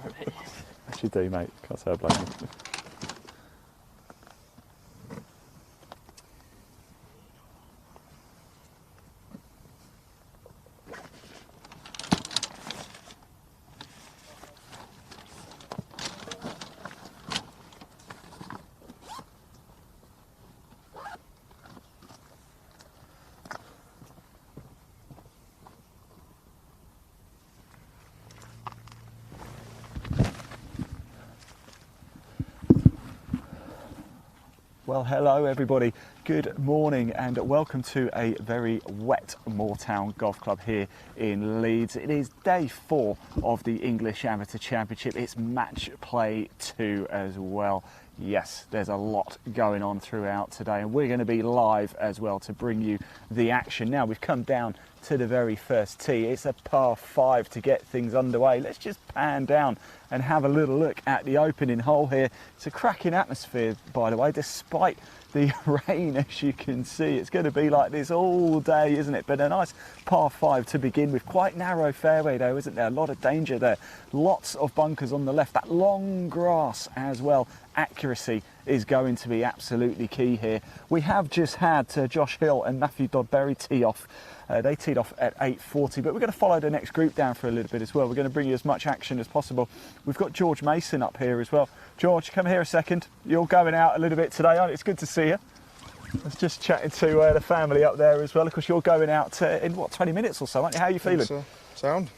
for me. Yes, you do, mate. Can't say I blame you. Well, hello everybody, good morning and welcome to a very wet Moortown Golf Club here in Leeds. It is day 4 of the English Amateur Championship. It's match play 2 as well. Yes, there's a lot going on throughout today and we're going to be live as well to bring you the action. Now we've come down to the very first tee. It's a par 5 to get things underway. Let's just pan down and have a little look at the opening hole here. It's a cracking atmosphere, by the way, despite the rain. As you can see, it's going to be like this all day, isn't it? But a nice par 5 to begin with. Quite narrow fairway though, isn't there? A lot of danger there. Lots of bunkers on the left. That long grass as well. Accuracy is going to be absolutely key here. We have just had Josh Hill and Matthew Dodberry tee off. They teed off at 8:40, but we're going to follow the next group down for a little bit as well. We're going to bring you as much action as possible. We've got George Mason up here as well. George, come here a second. You're going out a little bit today, aren't you? It's good to see you. I was just chatting to the family up there as well. Of course, you're going out in, what, 20 minutes or so, aren't you? How are you feeling? So. Sound.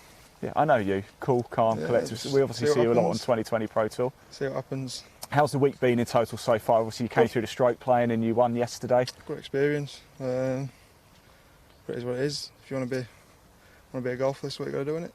Yeah, I know you. Cool, calm, collected. We obviously see you a lot on 2020 Pro Tour. See what happens. How's the week been in total so far? Obviously, you came through the stroke playing and you won yesterday. Good experience. But it is what it is. If you want to be a golfer, this is what you've got to do, innit?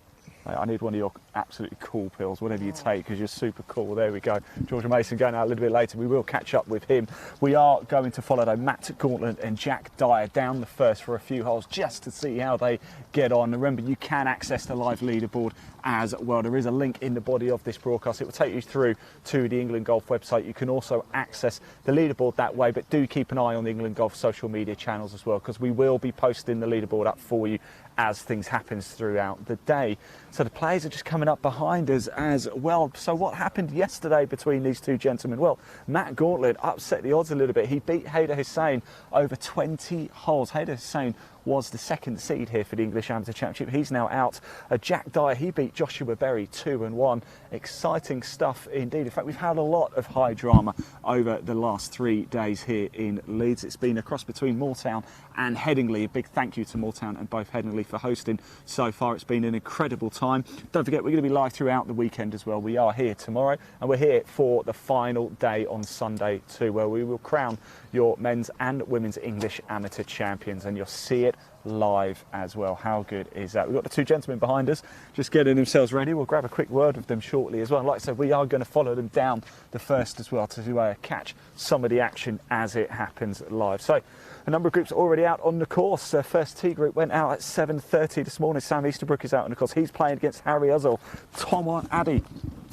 I need one of your absolutely cool pills, whatever you take, because you're super cool. There we go. George Mason going out a little bit later. We will catch up with him. We are going to follow though Matt Gauntlet and Jack Dyer down the first for a few holes just to see how they get on. Remember, you can access the live leaderboard as well. There is a link in the body of this broadcast. It will take you through to the England Golf website. You can also access the leaderboard that way, but do keep an eye on the England Golf social media channels as well, because we will be posting the leaderboard up for you as things happens throughout the day. So the players are just coming up behind us as well. So what happened yesterday between these two gentlemen? Well, Matt Gauntlet upset the odds a little bit. He beat Haider Hussain over 20 holes. Haider Hussain was the second seed here for the English Amateur Championship. He's now out. Jack Dyer, he beat Joshua Berry 2-1. Exciting stuff indeed. In fact, we've had a lot of high drama over the last 3 days here in Leeds. It's been a cross between Moortown and Headingley. A big thank you to Moortown and both Headingley for hosting so far. It's been an incredible time. Don't forget, we're going to be live throughout the weekend as well. We are here tomorrow and we're here for the final day on Sunday too, where we will crown your men's and women's English Amateur Champions, and you'll see it live as well. How good is that? We've got the two gentlemen behind us just getting themselves ready. We'll grab a quick word with them shortly as well. And like I said, we are going to follow them down the first as well to catch some of the action as it happens live. So a number of groups already out on the course. First tee group went out at 7:30 this morning. Sam Easterbrook is out on the course. He's playing against Harry Uzzell. Tom Addy,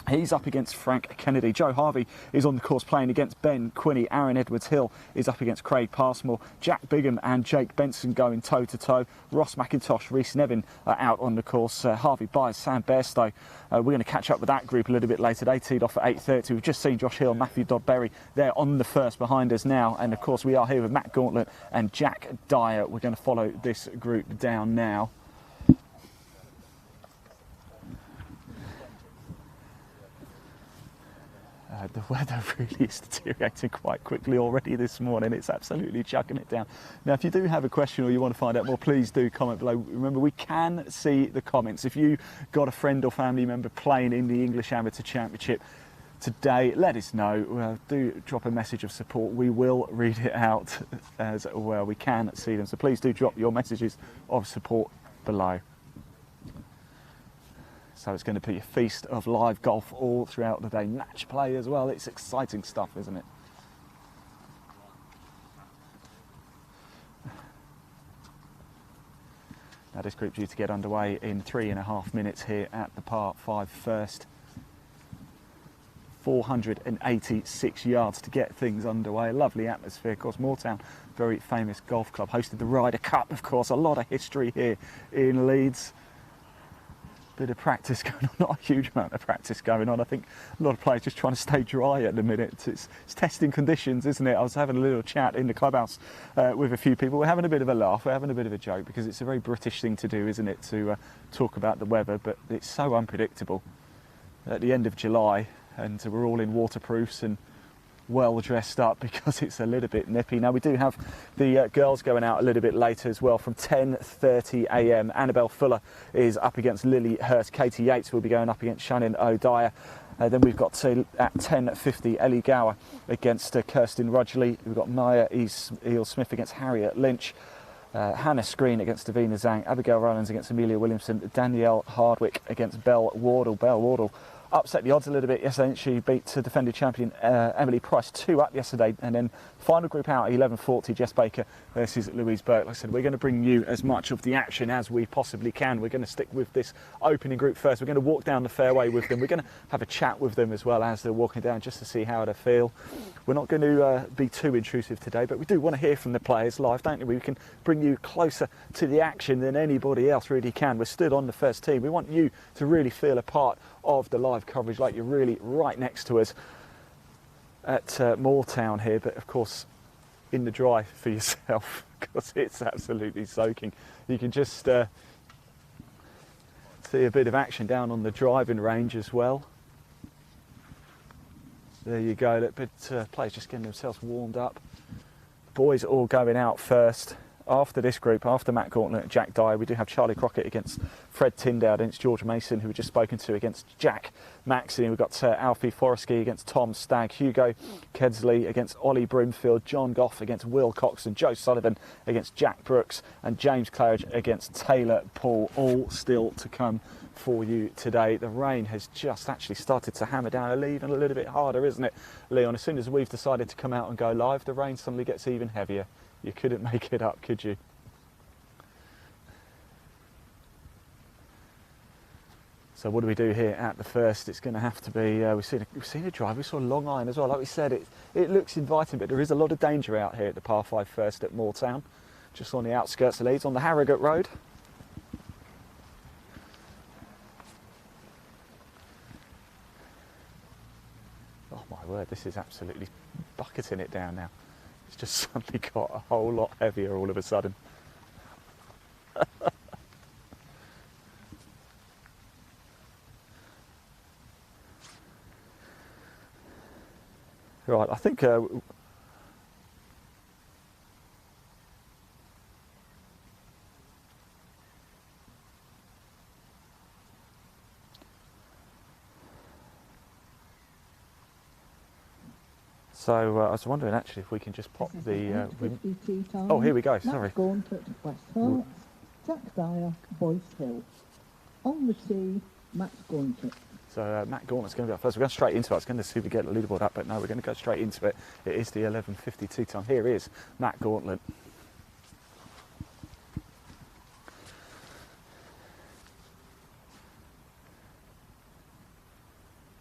he's up against Frank Kennedy. Joe Harvey is on the course playing against Ben Quinney. Aaron Edwards-Hill is up against Craig Passmore. Jack Bigham and Jake Benson going toe-to-toe. Ross McIntosh, Reece Nevin are out on the course. Harvey Byers, Sam Bairstow. We're going to catch up with that group a little bit later. They teed off at 8:30. We've just seen Josh Hill, Matthew Dodberry. They're on the first behind us now. And of course, we are here with Matt Gauntlet and Jack Dyer. We're going to follow this group down now. The weather really is deteriorating quite quickly already this morning. It's absolutely chucking it down. Now, if you do have a question or you want to find out more, please do comment below. Remember, we can see the comments. If you got a friend or family member playing in the English Amateur Championship today, let us know. Do drop a message of support. We will read it out as well. We can see them. So please do drop your messages of support below. So it's going to be a feast of live golf all throughout the day. Match play as well. It's exciting stuff, isn't it? Now this group due to get underway in 3.5 minutes here at the par 5 first. 486 yards to get things underway. Lovely atmosphere. Of course, Moortown, very famous golf club, hosted the Ryder Cup, of course. A lot of history here in Leeds. bit of practice going on, not a huge amount of practice going on. I think a lot of players just trying to stay dry at the minute. It's testing conditions, isn't it? I was having a little chat in the clubhouse with a few people. We're having a bit of a laugh, we're having a bit of a joke, because it's a very British thing to do, isn't it, to talk about the weather, but it's so unpredictable at the end of July, and we're all in waterproofs and well dressed up because it's a little bit nippy. Now we do have the girls going out a little bit later as well from 10:30 a.m. Annabelle Fuller is up against Lily Hurst. Katie Yates will be going up against Shannon O'Dyer. Then we've got at 10:50 Ellie Gower against Kirsten Rudgley. We've got Maya Eel Smith against Harriet Lynch. Hannah Screen against Davina Zhang. Abigail Rowlands against Amelia Williamson. Danielle Hardwick against Belle Wardle. Belle Wardle upset the odds a little bit yesterday. She beat defending champion Emily Price 2-up yesterday. And then final group out, 11:40, Jess Baker versus Louise Burke. Like I said, we're going to bring you as much of the action as we possibly can. We're going to stick with this opening group first. We're going to walk down the fairway with them. We're going to have a chat with them as well as they're walking down, just to see how they feel. We're not going to be too intrusive today, but we do want to hear from the players live, don't we? We can bring you closer to the action than anybody else really can. We're stood on the first tee. We want you to really feel a part of the live coverage, like you're really right next to us at Moortown here, but of course in the dry for yourself because it's absolutely soaking. You can just see a bit of action down on the driving range as well. There you go, a bit players just getting themselves warmed up. Boys all going out first. After this group, after Matt Gauntlet and Jack Dyer, we do have Charlie Crockett against Fred Tyndale against George Mason, who we've just spoken to, against Jack Maxey. We've got Alfie Forresky against Tom Stagg, Hugo Kedsley against Ollie Broomfield, John Goff against Will Cox, and Joe Sullivan against Jack Brooks, and James Claridge against Taylor Paul. All still to come for you today. The rain has just actually started to hammer down even a little bit harder, isn't it, Leon? As soon as we've decided to come out and go live, the rain suddenly gets even heavier. You couldn't make it up, could you? So what do we do here at the first? It's going to have to be, we've seen a drive, we saw a long iron as well. Like we said, it looks inviting, but there is a lot of danger out here at the par 5 first at Moortown, just on the outskirts of Leeds, on the Harrogate Road. Oh my word, this is absolutely bucketing it down now. It's just suddenly got a whole lot heavier all of a sudden. Right, I think so I was wondering actually if we can just pop the... oh, here we go, sorry. Gauntlet, West Hearts, Jack Dyer, Boyce Hill. On the tee, Matt Gauntlet. So Matt Gauntlet's going to be up first. We're going straight into it. I was going to see if we get the leaderboard up, but no, we're going to go straight into it. It is the 11:52 time. Here is Matt Gauntlet.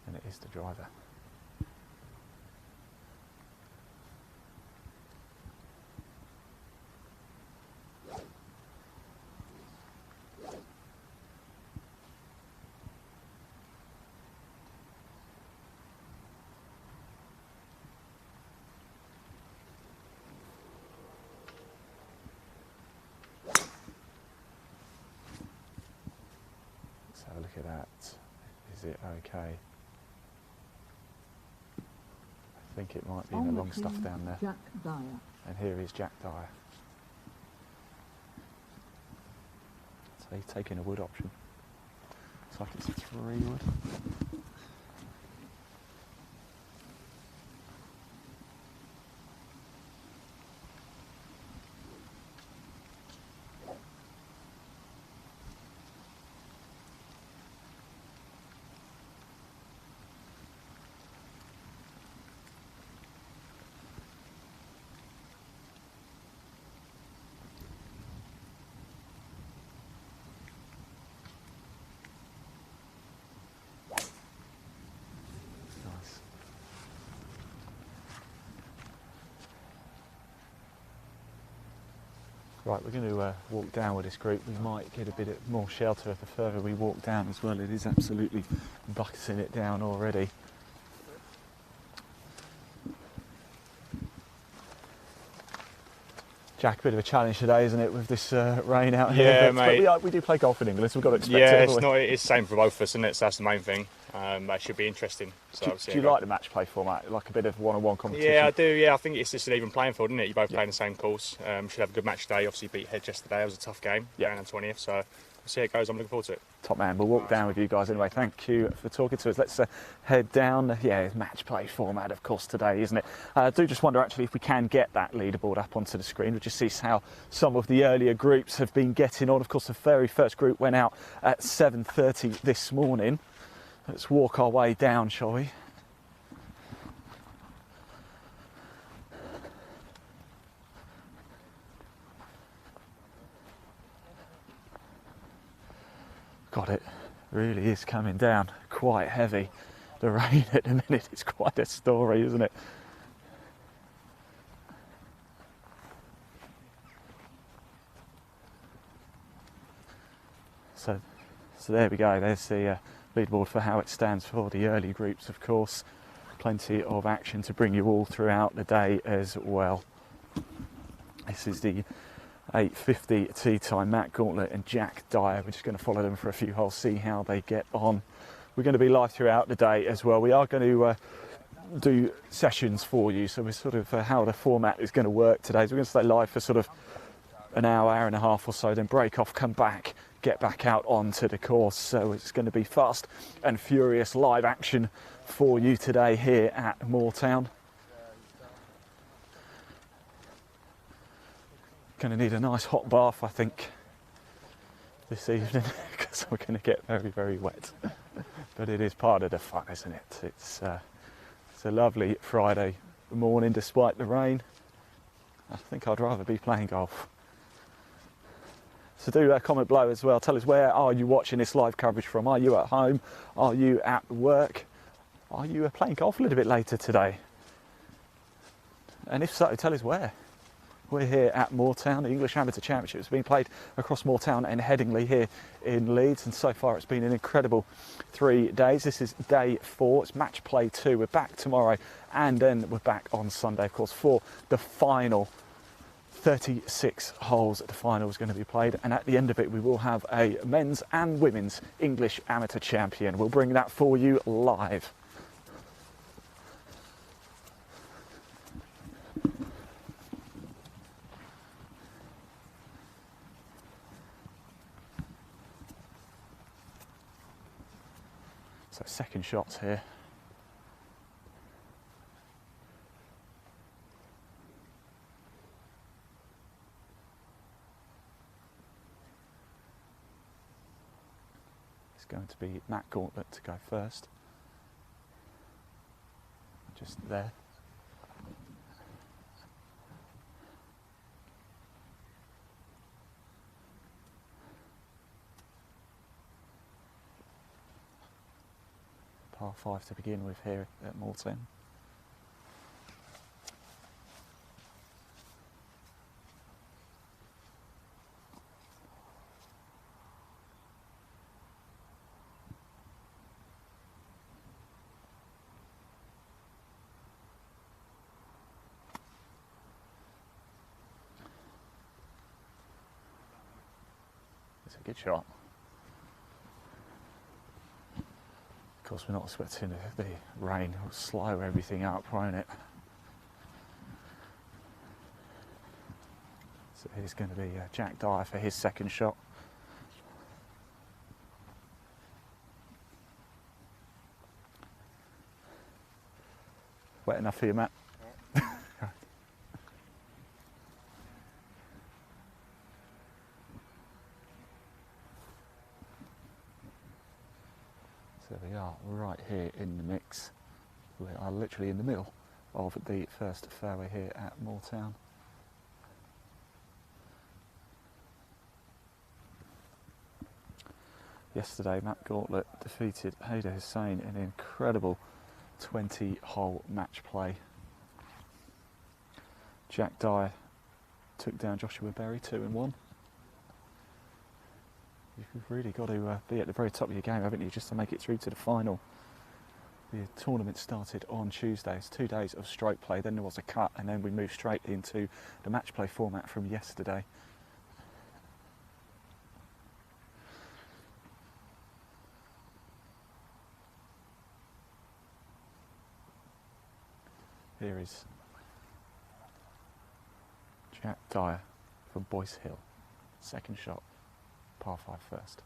And it is the driver. Have a look at that. Is it okay? I think it might be in the long stuff down there. Jack Dyer. And here is Jack Dyer. So he's taking a wood option. Looks like it's 3 wood. Right, we're going to walk down with this group. We might get a bit more shelter the further we walk down as well. It is absolutely bucketing it down already. Jack, a bit of a challenge today, isn't it, with this rain out here? Yeah, but mate. we do play golf in England, so we've got to expect Yeah, it. it's not. It's the same for both of us, isn't it? So that's the main thing. That should be interesting. So Do you like the match play format, like a bit of one-on-one competition? Yeah, I do. Yeah, I think it's just an even playing field, isn't it? You're both playing the same course. Should have a good match today. Obviously beat Hedge yesterday. It was a tough game. Yeah. Down on 20th. So we'll see how it goes. I'm looking forward to it. Top man. We'll walk down with you guys anyway. Thank you for talking to us. Let's head down. Yeah, it's match play format, of course, today, isn't it? I do just wonder, actually, if we can get that leaderboard up onto the screen. We'll just see how some of the earlier groups have been getting on. Of course, the very first group went out at 7:30 this morning. Let's walk our way down, shall we? God, it really is coming down quite heavy. The rain at the minute is quite a story, isn't it? So there we go. There's the leaderboard for how it stands for the early groups, of course. Plenty of action to bring you all throughout the day as well. This is the 8:50 tee time. Matt Gauntlet and Jack Dyer. We're just going to follow them for a few holes, see how they get on. We're going to be live throughout the day as well. We are going to do sessions for you, so we're sort of how the format is going to work today. So we're going to stay live for sort of an hour and a half or so, then break off, come back, get back out onto the course. So it's going to be fast and furious live action for you today here at Moortown. Going to need a nice hot bath, I think, this evening, because we're going to get very, very wet. But it is part of the fun, isn't it? It's a lovely Friday morning despite the rain. I think I'd rather be playing golf. So do comment below as well. Tell us, where are you watching this live coverage from? Are you at home? Are you at work? Are you playing golf a little bit later today? And if so, tell us where. We're here at Moortown. The English Amateur Championship is being played across Moortown and Headingley here in Leeds, and so far it's been an incredible 3 days. This is day 4. It's match play 2. We're back tomorrow, and then we're back on Sunday, of course, for the final 36 holes. The final is going to be played, and at the end of it we will have a men's and women's English Amateur Champion. We'll bring that for you live. So second shots here. It's going to be Matt Gauntlet to go first. Just there. Par 5 to begin with here at Moortown. It's a good shot. Of course, we're not expecting the rain will slow everything up, won't it? So here's going to be Jack Dyer for his second shot. Wet enough for you, Matt? So we are right here in the mix. We are literally in the middle of the first fairway here at Moortown. Yesterday, Matt Gauntlet defeated Haider Hussain in an incredible 20-hole match play. Jack Dyer took down Joshua Berry 2-1. You've really got to be at the very top of your game, haven't you, just to make it through to the final. The tournament started on Tuesday. It's 2 days of stroke play, then there was a cut, and then we moved straight into the match play format from yesterday. Here is Jack Dyer from Boyce Hill. Second shot, par 5 first.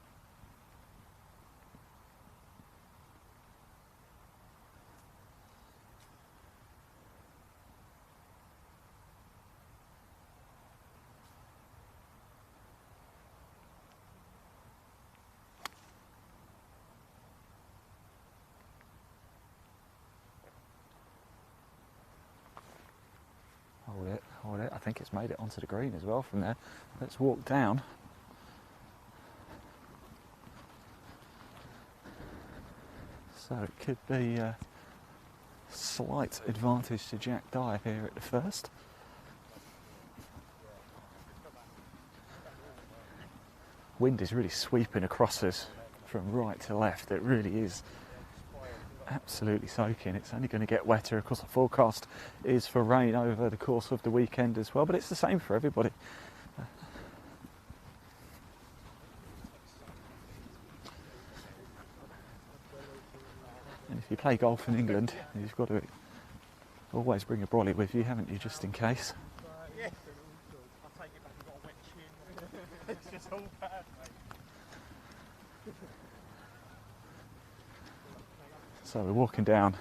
Hold it. I think it's made it onto the green as well from there. Let's walk down. So it could be a slight advantage to Jack Dyer here at the first. Wind is really sweeping across us from right to left. It really is absolutely soaking. It's only going to get wetter. Of course, the forecast is for rain over the course of the weekend as well, but it's the same for everybody. And if you play golf in England, you've got to always bring a brolly with you, haven't you, just in case. Yeah. I'll take it back, I've got a wet chin. It's just all bad, mate. So we're walking down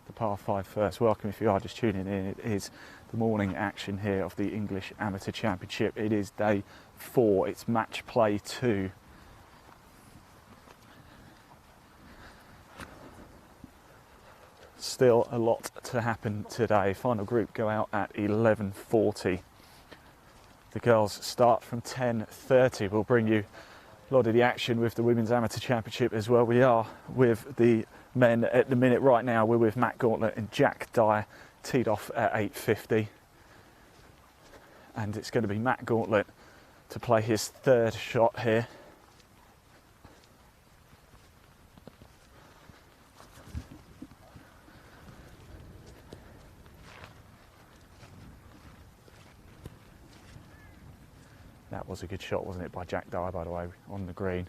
the par 5 first. Welcome if you are just tuning in. It is the morning action here of the English Amateur Championship. It is day 4. It's match play 2. Still a lot to happen today. Final group go out at 11:40. The girls start from 10:30. We'll bring you a lot of the action with the Women's Amateur Championship as well. We are with the men at the minute right now. We're with Matt Gauntlet and Jack Dyer, teed off at 8:50. And it's going to be Matt Gauntlet to play his third shot here. That was a good shot, wasn't it, by Jack Dyer, by the way, on the green.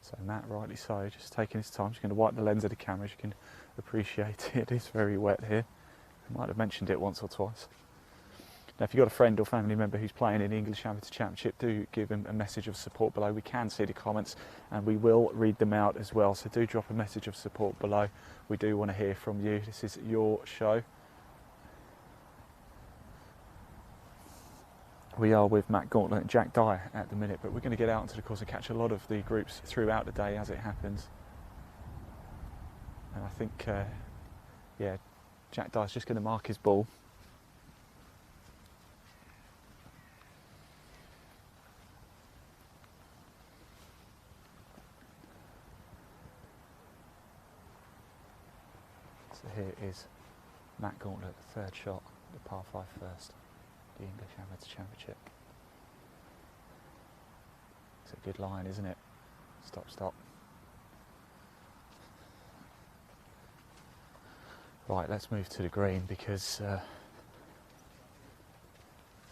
So Matt, rightly so, just taking his time. Just going to wipe the lens of the camera, as you can appreciate it. It is very wet here. I might have mentioned it once or twice. Now, if you've got a friend or family member who's playing in the English Amateur Championship, do give them a message of support below. We can see the comments and we will read them out as well. So do drop a message of support below. We do want to hear from you. This is your show. We are with Matt Gauntlet and Jack Dyer at the minute, but we're going to get out into the course and catch a lot of the groups throughout the day as it happens. And I think, yeah, Jack Dyer's just going to mark his ball. So here is Matt Gauntlet, the third shot, the par 5 first. The English Amateur Championship. It's a good line, isn't it? Stop, stop. Right, let's move to the green because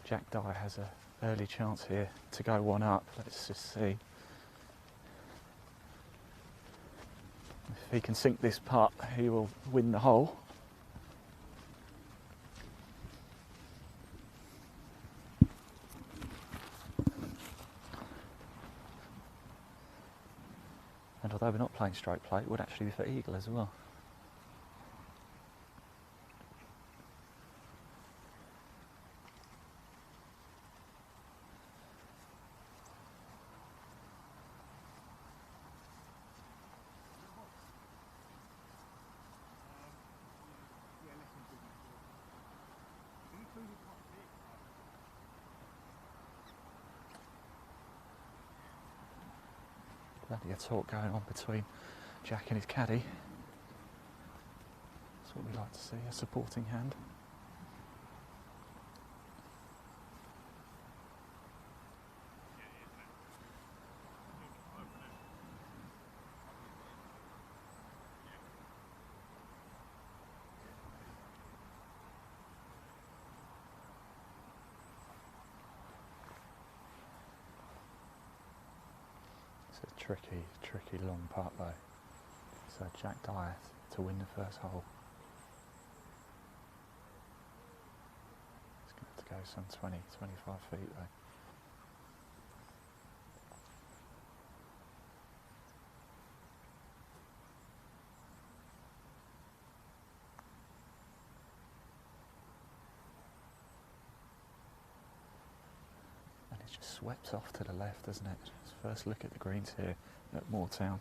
Jack Dyer has an early chance here to go one up. Let's just see. If he can sink this putt, he will win the hole. And although we're not playing stroke play, it would actually be for eagle as well. Plenty of talk going on between Jack and his caddy. That's what we like to see, a supporting hand. It's a tricky long putt though. So Jack Dyer to win the first hole. It's going to have to go some 20-25 feet though. And it just swept off to the left, doesn't it? Let's first look at the greens here at Moortown.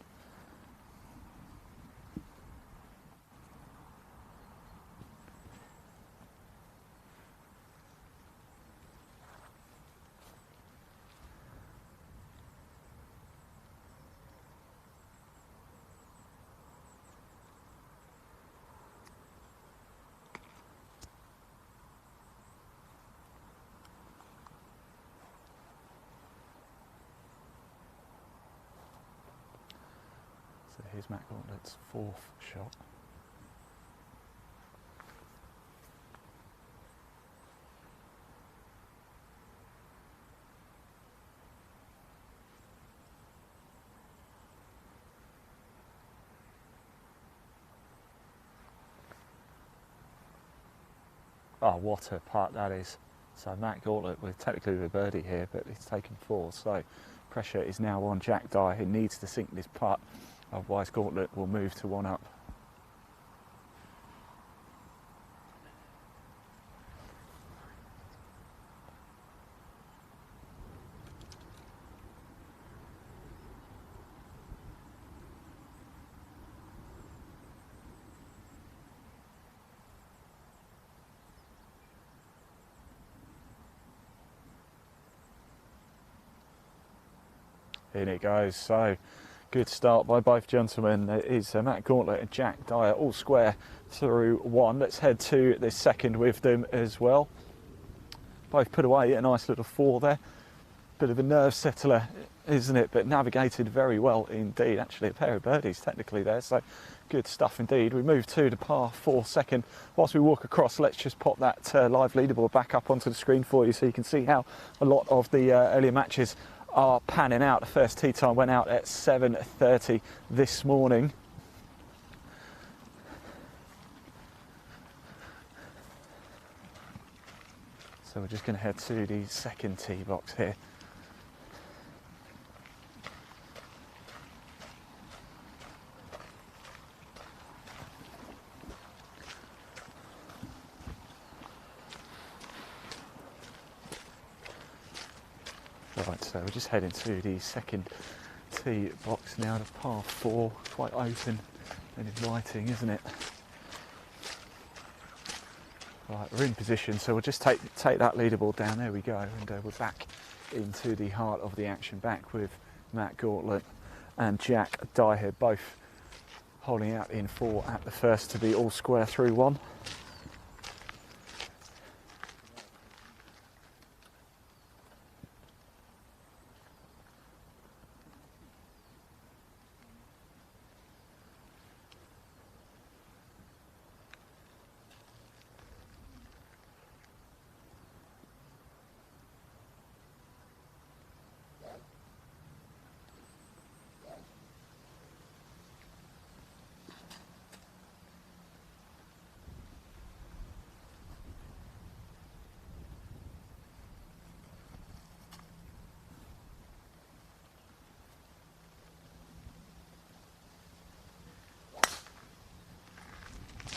So here's Matt Gauntlet's fourth shot. Oh, what a putt that is. So Matt Gauntlet with technically with a birdie here, but he's taken 4. So pressure is now on Jack Dyer, who needs to sink this putt. Otherwise Gauntlet will move to 1 up. In it goes. So good start by both gentlemen. It is Matt Gauntlet and Jack Dyer all square through 1. Let's head to the second with them as well. Both put away a nice little 4 there. Bit of a nerve settler, isn't it? But navigated very well indeed. Actually a pair of birdies technically there, so good stuff indeed. We move to the par 4 second. Whilst we walk across, let's just pop that live leaderboard back up onto the screen for you so you can see how a lot of the earlier matches are panning out. The first tee time went out at 7:30 this morning. So we're just going to head to the second tee box here. Right, so we're just heading to the second tee box now, the par 4, quite open and inviting, isn't it? Right, we're in position, so we'll just take that leaderboard down, there we go, and we're back into the heart of the action, back with Matt Gauntlet and Jack Dyer, both holding out in 4 at the first to be all square through 1.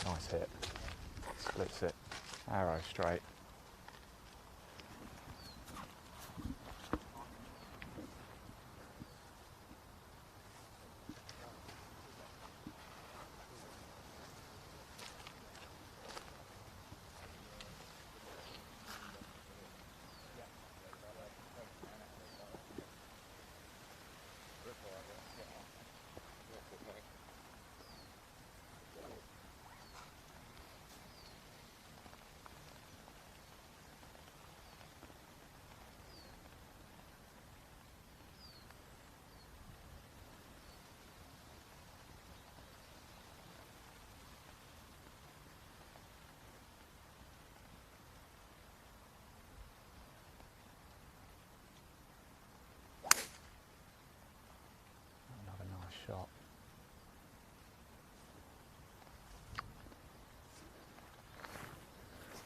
Nice hit, splits it, arrow straight.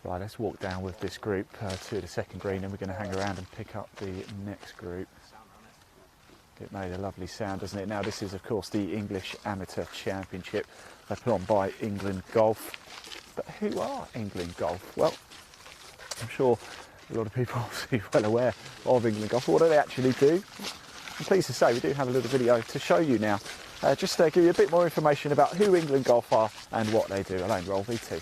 Right, let's walk down with this group to the second green, and we're going to hang around and pick up the next group. It made a lovely sound, doesn't it? Now, this is, of course, the English Amateur Championship. They're put on by England Golf. But who are England Golf? Well, I'm sure a lot of people are well aware of England Golf. What do they actually do? I'm pleased to say we do have a little video to show you now. Just to give you a bit more information about who England Golf are and what they do. Elaine, roll V2.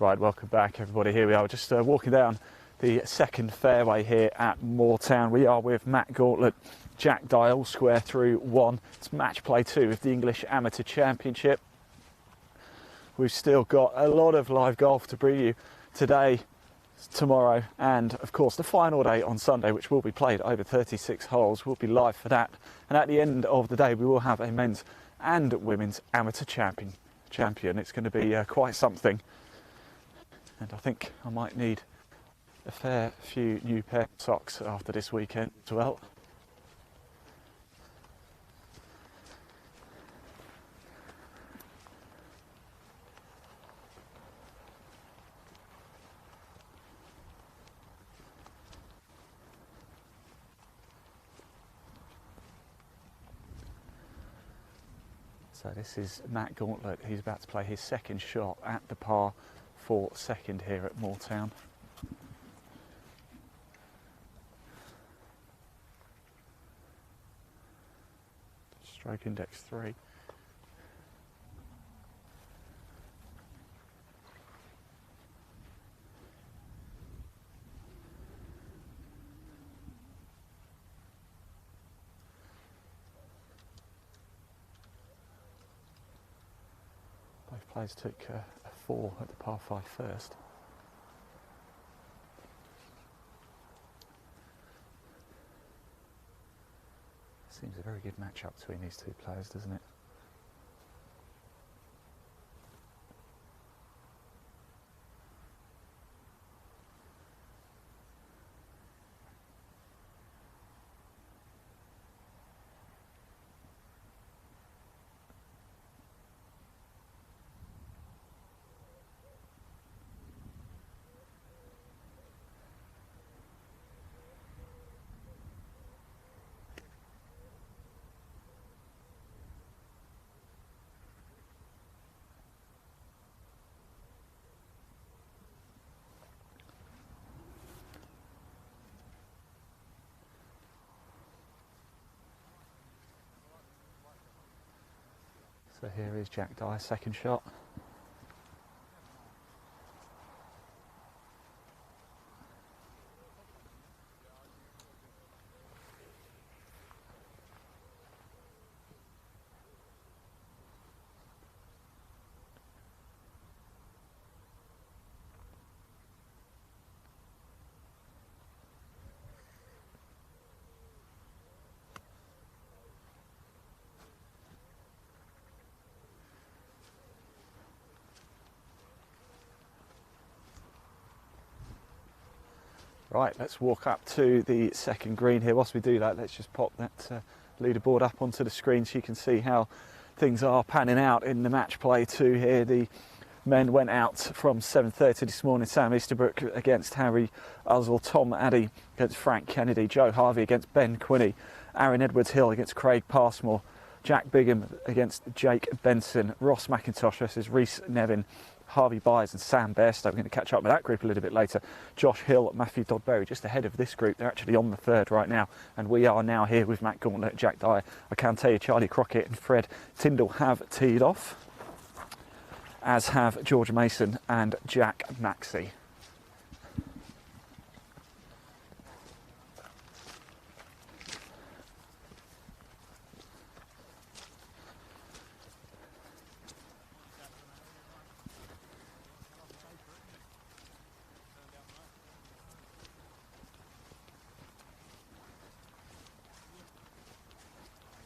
Right, welcome back everybody. Here we are, just walking down the second fairway here at Moortown. We are with Matt Gauntlet, Jack Dye, all square through one. It's match play 2 of the English Amateur Championship. We've still got a lot of live golf to bring you today, tomorrow, and of course the final day on Sunday, which will be played over 36 holes. We'll be live for that, and at the end of the day we will have a men's and women's amateur champion. It's going to be quite something. And I think I might need a fair few new pair of socks after this weekend as well. So this is Matt Gauntlet. He's about to play his second shot at the par for second here at Moortown. Stroke index 3. Both players took a 4 at the par 5 first. Seems a very good match-up between these two players, doesn't it? So here is Jack Dye's second shot. Right, let's walk up to the second green here. Whilst we do that, let's just pop that leaderboard up onto the screen so you can see how things are panning out in the match play 2 here. The men went out from 7:30 this morning. Sam Easterbrook against Harry Uzzell, Tom Addy against Frank Kennedy, Joe Harvey against Ben Quinney, Aaron Edwards-Hill against Craig Passmore, Jack Bigham against Jake Benson, Ross McIntosh versus Rhys Nevin, Harvey Byers and Sam Bairstow. We're going to catch up with that group a little bit later. Josh Hill, Matthew Dodberry, just ahead of this group. They're actually on the third right now. And we are now here with Matt Gauntlet, Jack Dyer. I can tell you Charlie Crockett and Fred Tyndall have teed off, as have George Mason and Jack Maxey.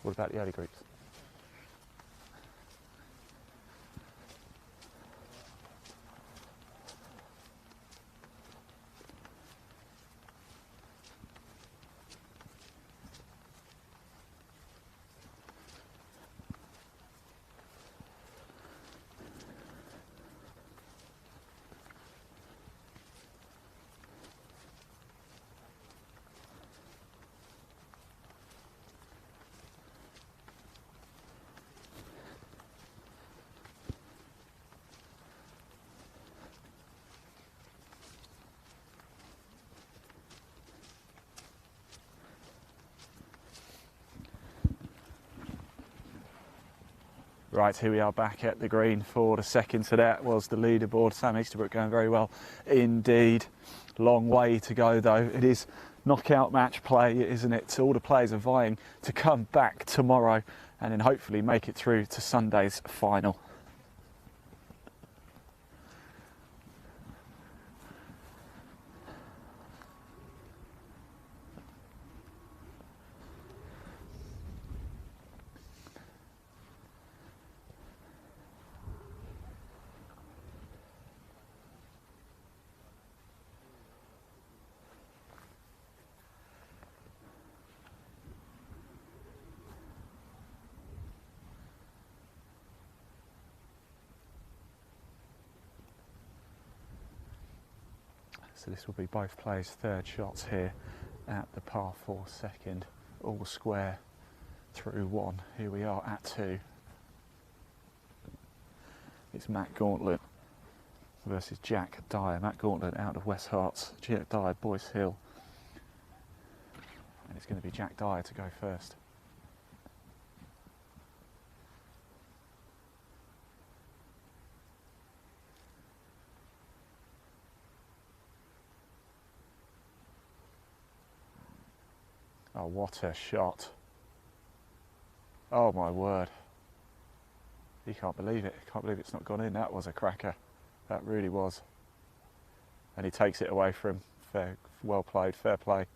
What about the early groups? Right, here we are back at the green for the second. So that was the leaderboard. Sam Easterbrook going very well indeed. Long way to go though. It is knockout match play, isn't it? So all the players are vying to come back tomorrow and then hopefully make it through to Sunday's final. So this will be both players' third shots here at the par 4 second, all square through 1. Here we are at 2. It's Matt Gauntlet versus Jack Dyer. Matt Gauntlet out of West Herts, Jack Dyer, Boyce Hill. And it's going to be Jack Dyer to go first. Oh, what a shot. Oh my word. You can't believe it. Can't believe it's not gone in. That was a cracker. That really was. And he takes it away from fair, well played, fair play.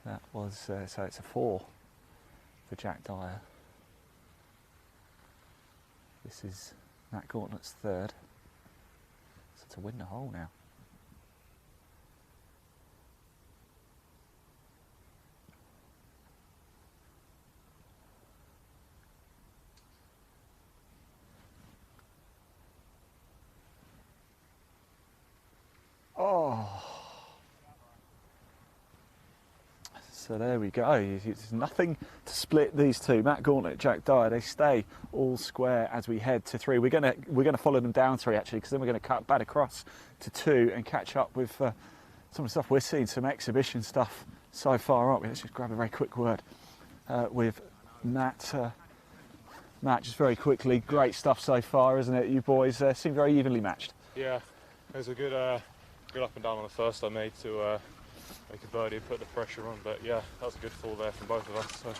That was, so it's a 4 for Jack Dyer. This is Matt Gauntlet's third. To win the hole now. Oh. So there we go. It's nothing to split these two. Matt Gauntlet, Jack Dyer, they stay all square as we head to 3. We're gonna follow them down 3 actually, because then we're going to cut back across to 2 and catch up with some of the stuff we're seeing, some exhibition stuff so far, aren't we? Let's just grab a very quick word with Matt. Matt, just very quickly, great stuff so far, isn't it? You boys seem very evenly matched. Yeah, it was a good up and down on the first I made to make a birdie and put the pressure on, but yeah, that was a good fall there from both of us. So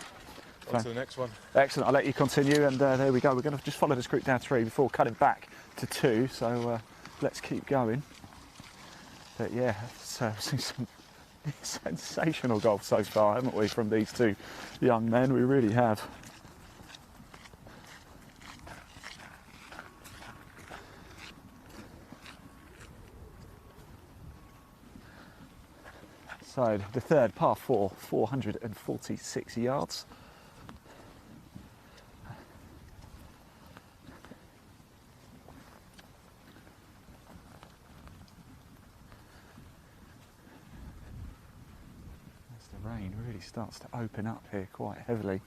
on to the next one. Excellent. I'll let you continue, and there we go. We're going to just follow this group down 3 before cutting back to 2. So let's keep going. But yeah, we've seen some sensational golf so far, haven't we, from these two young men? We really have. So the third, par 4, 446 yards. As the rain really starts to open up here quite heavily.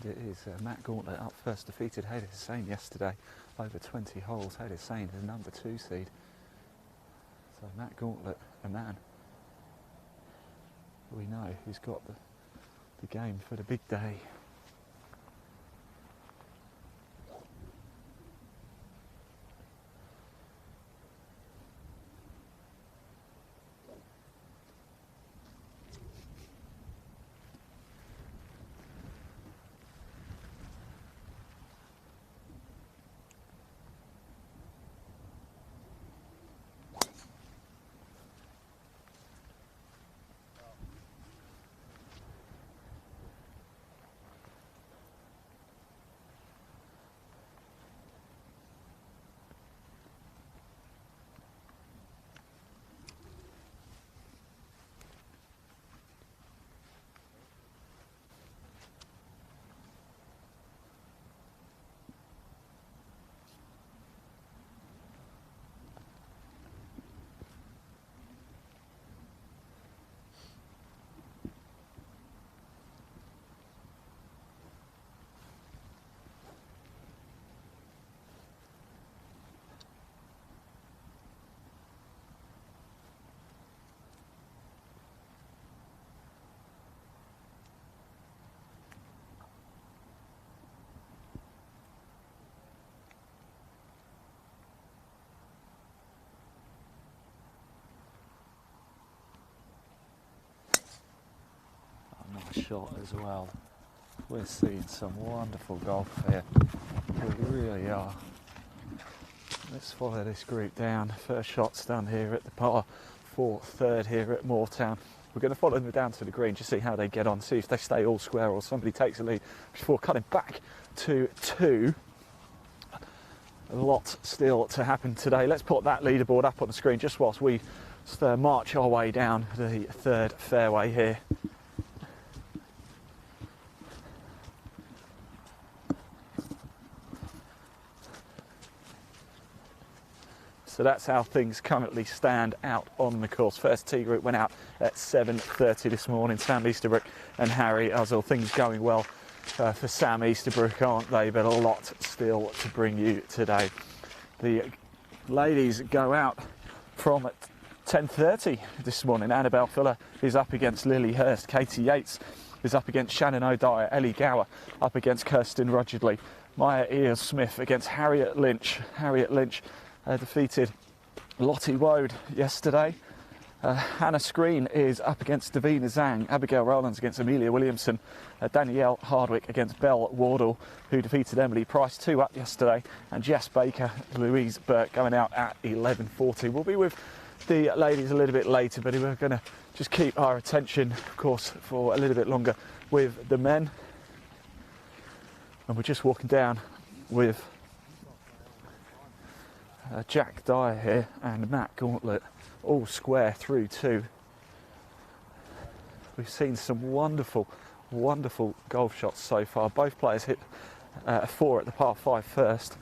It is Matt Gauntlet up first, defeated Hayden Hussain yesterday over 20 holes. Hayden Hussain the number 2 seed. So Matt Gauntlet, a man we know who's got the game for the big day. Nice shot as well. We're seeing some wonderful golf here. We really are. Let's follow this group down. First shot's done here at the par 4, third here at Moortown. We're going to follow them down to the green, just see how they get on, see if they stay all square or somebody takes a lead before cutting back to 2. A lot still to happen today. Let's put that leaderboard up on the screen just whilst we march our way down the third fairway here. So that's how things currently stand out on the course. First tee group went out at 7:30 this morning. Sam Easterbrook and Harry Uzzell. Things going well for Sam Easterbrook, aren't they? But a lot still to bring you today. The ladies go out from 10:30 this morning. Annabelle Fuller is up against Lily Hurst. Katie Yates is up against Shannon O'Dyer. Ellie Gower up against Kirsten Rudgedley. Maya Ears Smith against Harriet Lynch. Harriet Lynch defeated Lottie Wode yesterday. Hannah Screen is up against Davina Zhang. Abigail Rowlands against Amelia Williamson. Danielle Hardwick against Belle Wardle, who defeated Emily Price, 2 up yesterday. And Jess Baker, Louise Burke going out at 11:40. We'll be with the ladies a little bit later, but we're going to just keep our attention, of course, for a little bit longer with the men. And we're just walking down with Jack Dyer here and Matt Gauntlet, all square through 2. We've seen some wonderful golf shots so far. Both players hit a 4 at the par 5 first,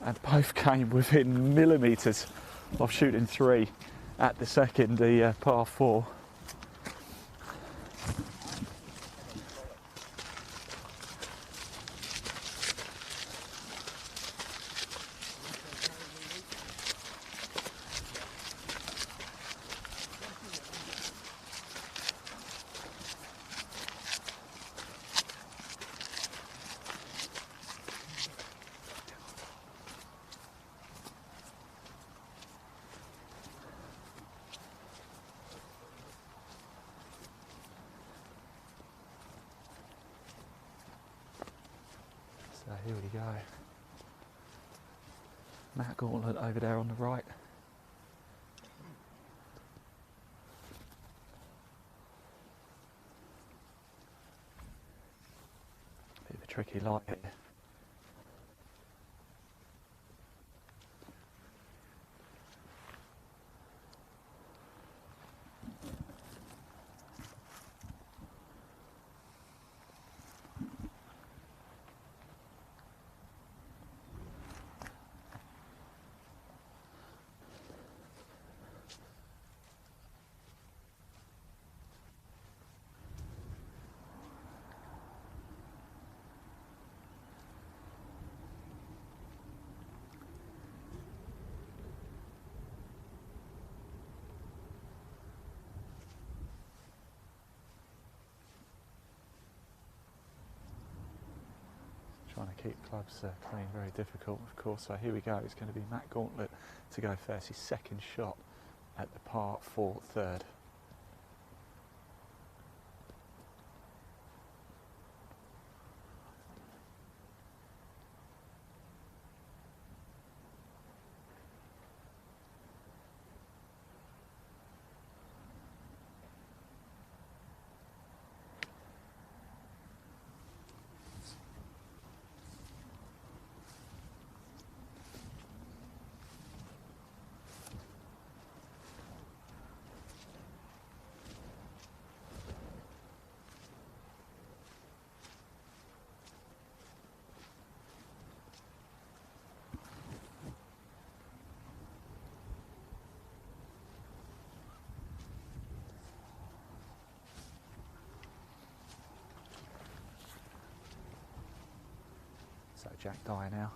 and both came within millimetres of shooting 3 at the second, the par 4. here we go. Matt Gauntlet over there on the right. Bit of a tricky light here. Trying to keep clubs clean, very difficult of course. So here we go, it's going to be Matt Gauntlet to go first, his second shot at the par 4 third. So Jack Dyer now.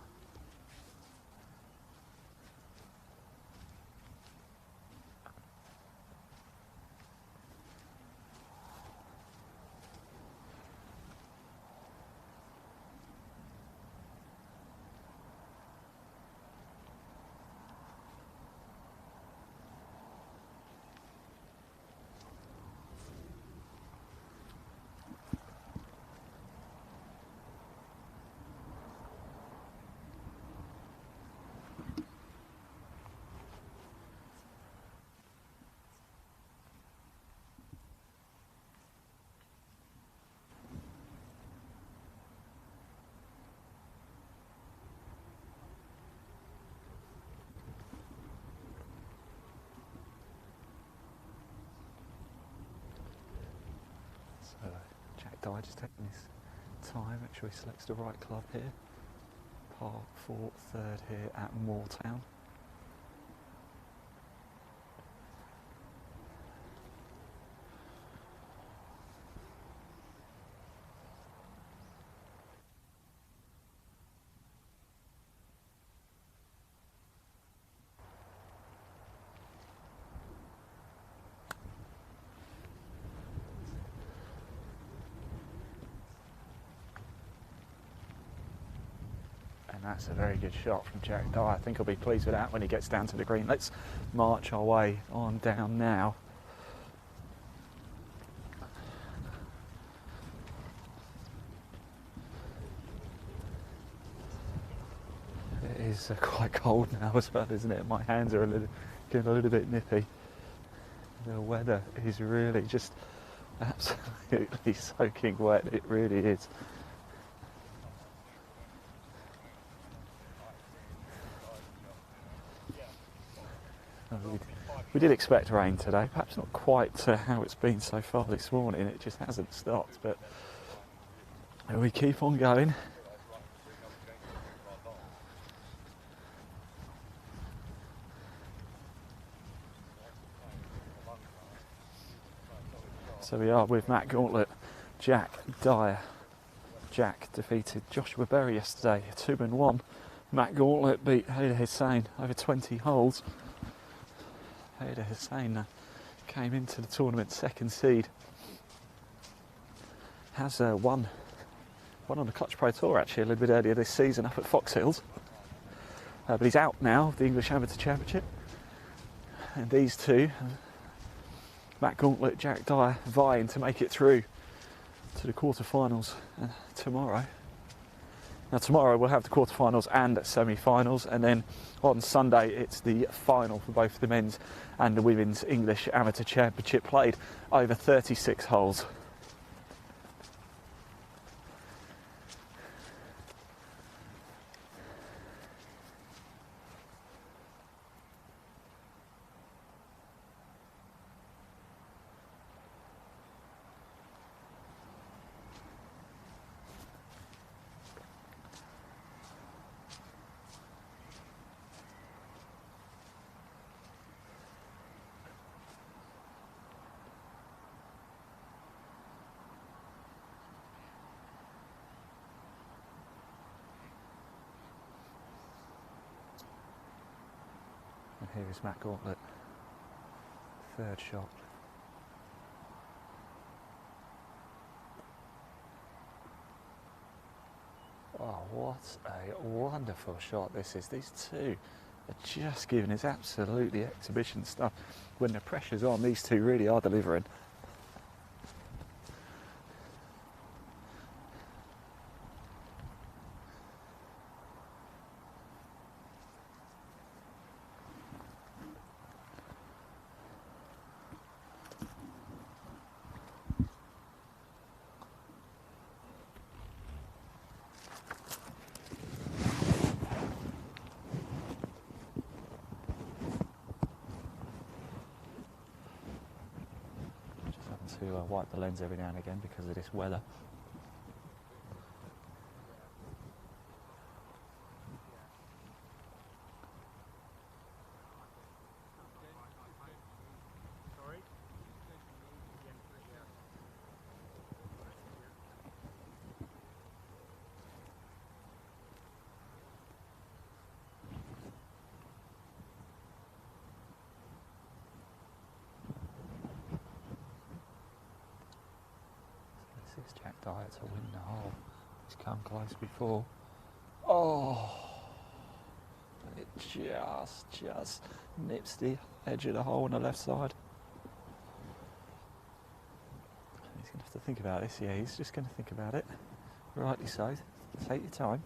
So Jack Dyer just taking his time, make sure he selects the right club here. Par 4 third here at Moortown. And that's a very good shot from Jack Dyer. I think he'll be pleased with that when he gets down to the green. Let's march our way on down now. It is quite cold now as well, isn't it? My hands are getting a little bit nippy. The weather is really just absolutely soaking wet. It really is. We did expect rain today, perhaps not quite how it's been so far this morning. It just hasn't stopped, but we keep on going. So we are with Matt Gauntlet, Jack Dyer. Jack defeated Joshua Berry yesterday, 2-1. Matt Gauntlet beat Hayder Hussain over 20 holes. Hayder Hussain came into the tournament second seed. Has won on the Clutch Pro Tour actually a little bit earlier this season up at Fox Hills. But he's out now of the English Amateur Championship. And these two, Matt Gauntlet, Jack Dyer, vying to make it through to the quarterfinals tomorrow Now tomorrow we'll have the quarterfinals and semi-finals, and then on Sunday it's the final for both the men's and the women's English Amateur Championship, played over 36 holes. And here is Matt Gauntlet, third shot. Oh, what a wonderful shot this is. These two are just giving us absolutely exhibition stuff. When the pressure's on, these two really are delivering. To wipe the lens every now and again because of this weather. This is Jack Dyer to win the hole. He's come close before. Oh, it just nips the edge of the hole on the left side. He's going to have to think about this. Yeah, he's just going to think about it. Rightly so. Take your time.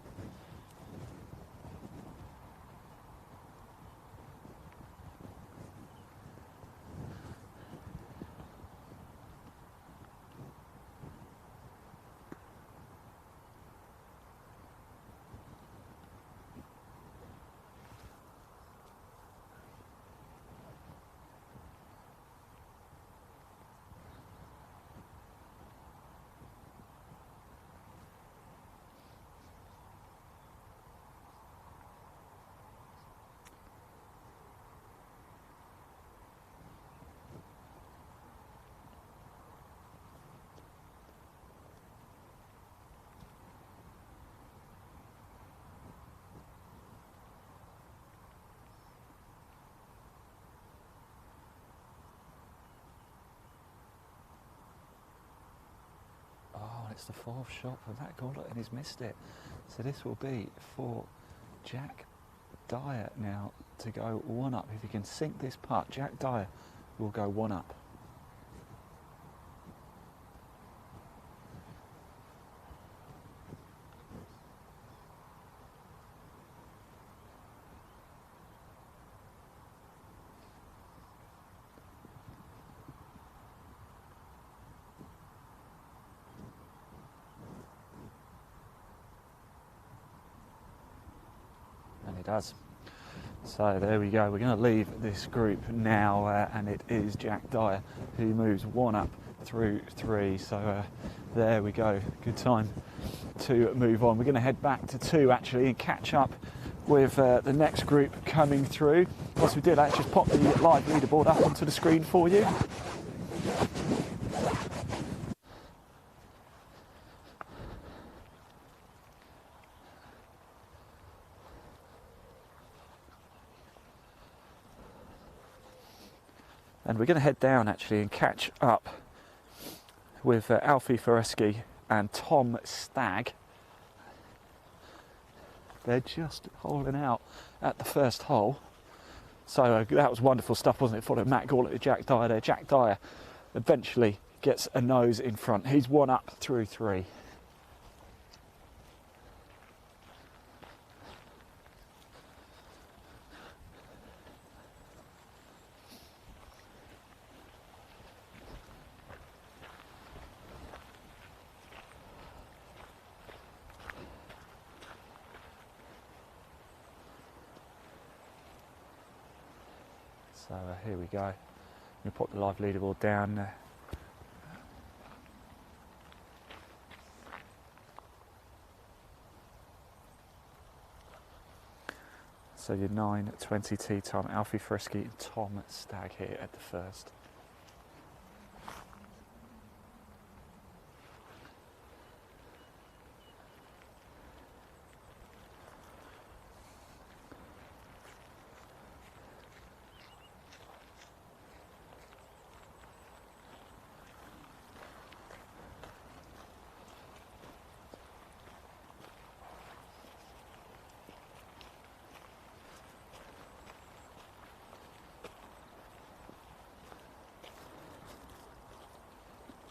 It's the fourth shot for Matt Gauntlet and he's missed it. So this will be for Jack Dyer now to go one up. If he can sink this putt, Jack Dyer will go one up. And he does. So there we go. We're going to leave this group now, and it is Jack Dyer who moves one up through three. So there we go. Good time to move on. We're going to head back to two actually and catch up with the next group coming through. Once we do that, just pop the live leaderboard up onto the screen for you. And we're going to head down actually and catch up with Alfie Foreski and Tom Stagg. They're just holding out at the first hole. So that was wonderful stuff, wasn't it? Following Matt Gauntlet to Jack Dyer there. Jack Dyer eventually gets a nose in front. He's one up through three. So here we go. We put the live leaderboard down. So your 9:20 tee time, Alfie Frisky and Tom Stagg here at the first.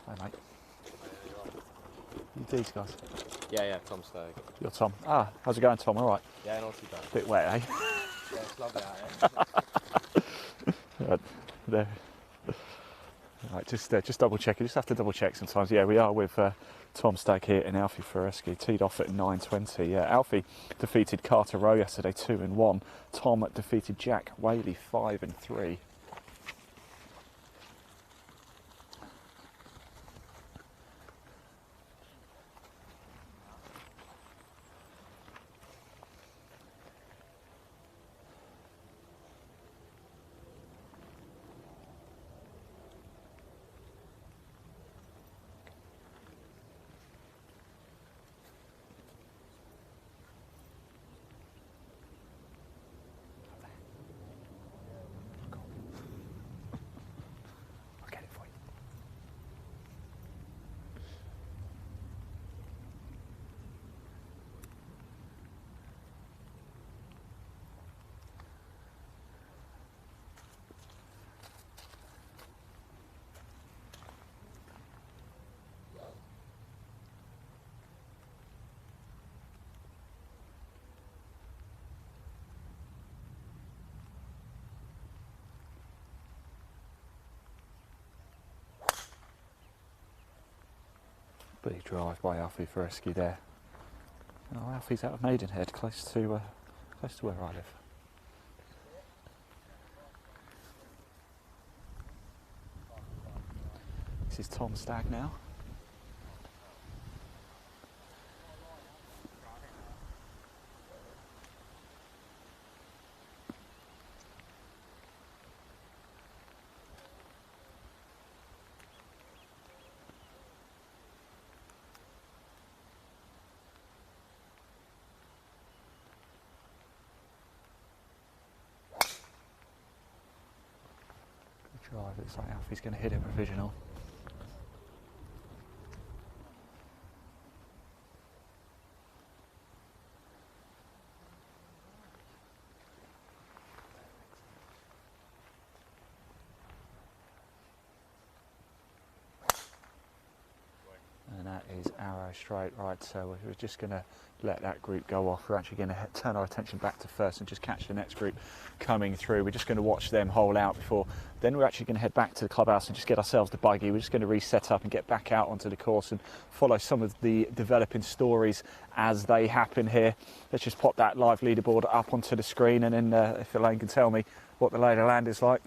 Hey mate. You these guys? Yeah, Tom Stagg. You're Tom. Ah, how's it going, Tom? All right. Yeah, not too bad. Bit wet, eh? Yeah, it's lovely out here. There. Right, just double check. You just have to double check sometimes. Yeah, we are with Tom Stagg here and Alfie Frisky. Teed off at 9:20. Yeah, Alfie defeated Carter Rowe yesterday 2-1. Tom defeated Jack Whaley 5-3. I'll get it for you. Big drive by Alfie Frisky there. Oh, Alfie's out of Maidenhead, close to where I live. This is Tom Stagg now. Good drive, looks like Alfie's going to hit it provisional. And that is arrow straight. Right, so we're just going to let that group go off. We're actually going to turn our attention back to first and just catch the next group coming through. We're just going to watch them hole out before. Then we're actually going to head back to the clubhouse and just get ourselves the buggy. We're just going to reset up and get back out onto the course and follow some of the developing stories as they happen here. Let's just pop that live leaderboard up onto the screen, and then if Elaine can tell me what the lay of the land is like.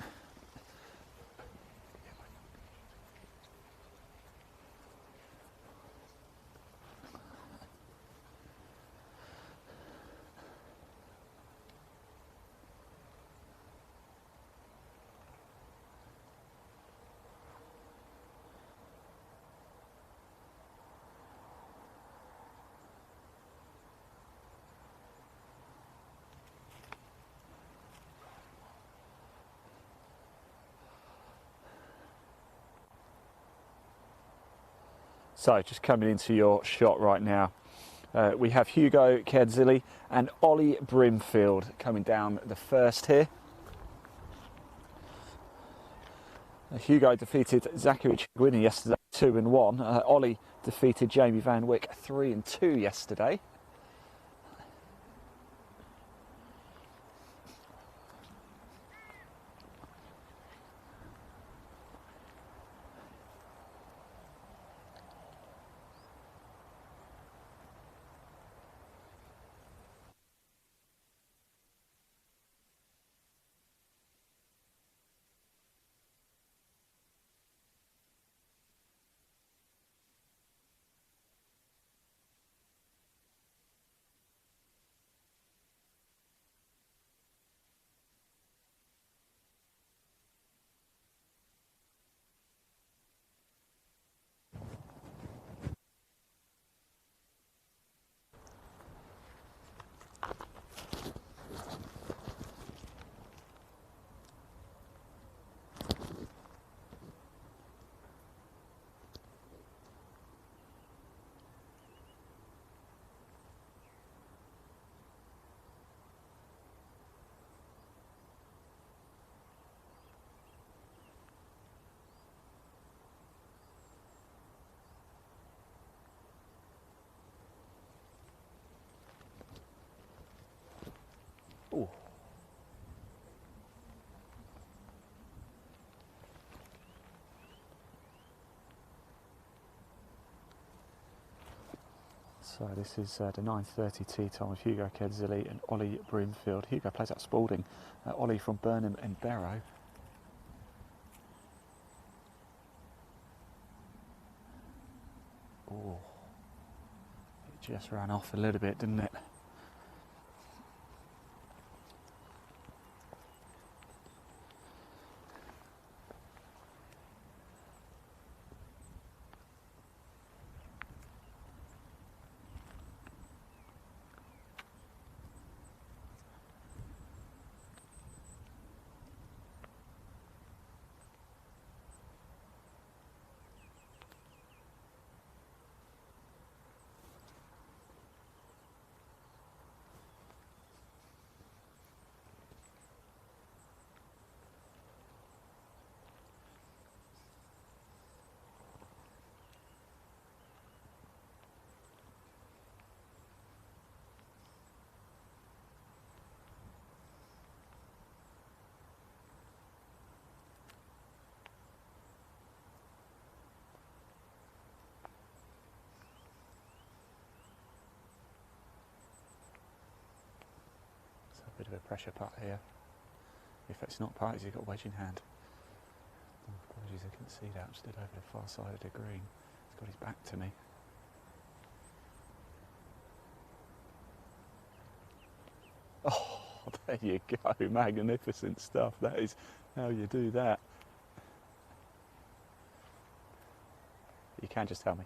So just coming into your shot right now, we have Hugo Kedzili and Ollie Brimfield coming down the first here. Hugo defeated Zachary Chigwini yesterday 2-1. Ollie defeated Jamie Van Wyck 3-2 yesterday. So this is the 9:30 tee time with Hugo Kedzili and Ollie Broomfield. Hugo plays at Spalding. Ollie from Burnham and Barrow. Oh, it just ran off a little bit, didn't it? Bit of a pressure putt here. If it's not putt, he's got a wedge in hand. Oh, apologies, I couldn't see that. I'm stood over the far side of the green. He's got his back to me. Oh, there you go. Magnificent stuff. That is how you do that. You can just tell me.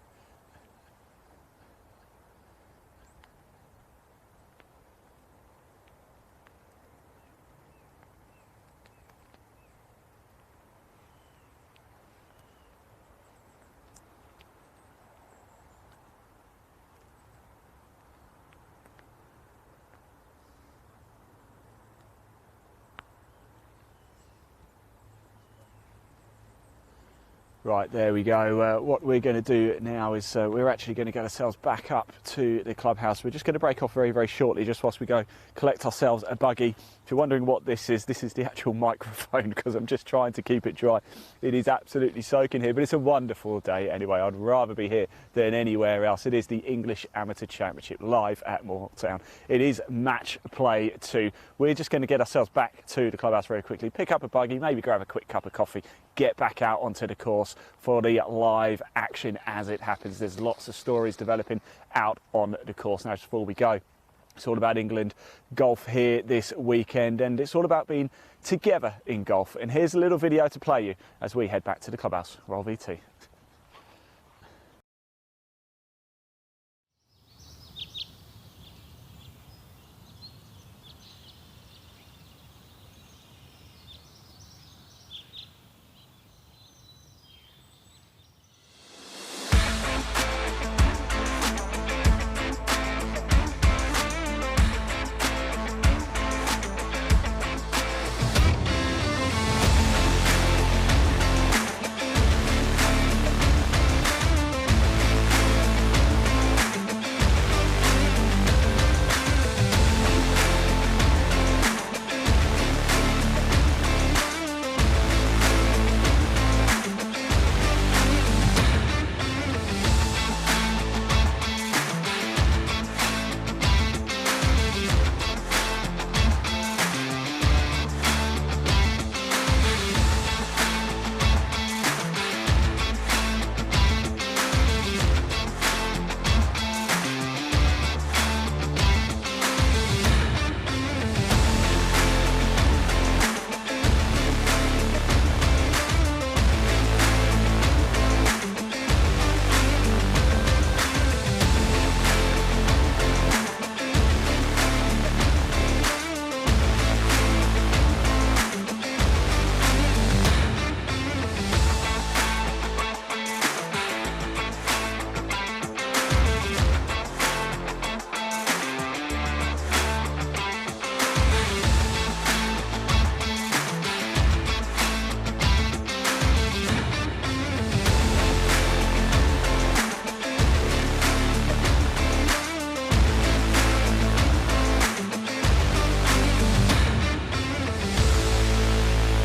Right, there we go. What we're going to do now is we're actually going to get ourselves back up to the clubhouse. We're just going to break off very, very shortly, just whilst we go collect ourselves a buggy. If you're wondering what this is the actual microphone, because I'm just trying to keep it dry. It is absolutely soaking here, but it's a wonderful day anyway. I'd rather be here than anywhere else. It is the English Amateur Championship live at Moortown. It is match play 2. We're just going to get ourselves back to the clubhouse very quickly, pick up a buggy, maybe grab a quick cup of coffee, get back out onto the course for the live action as it happens. There's lots of stories developing out on the course. Now, before we go, it's all about England golf here this weekend, and it's all about being together in golf. And here's a little video to play you as we head back to the clubhouse. Roll VT.